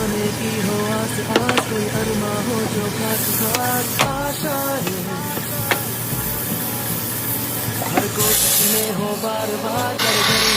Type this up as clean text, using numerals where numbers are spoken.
पाने की हो आस आस, कोई अरमा हो जो खास खास आशाएं हर कोशिश में हो बार बार, कर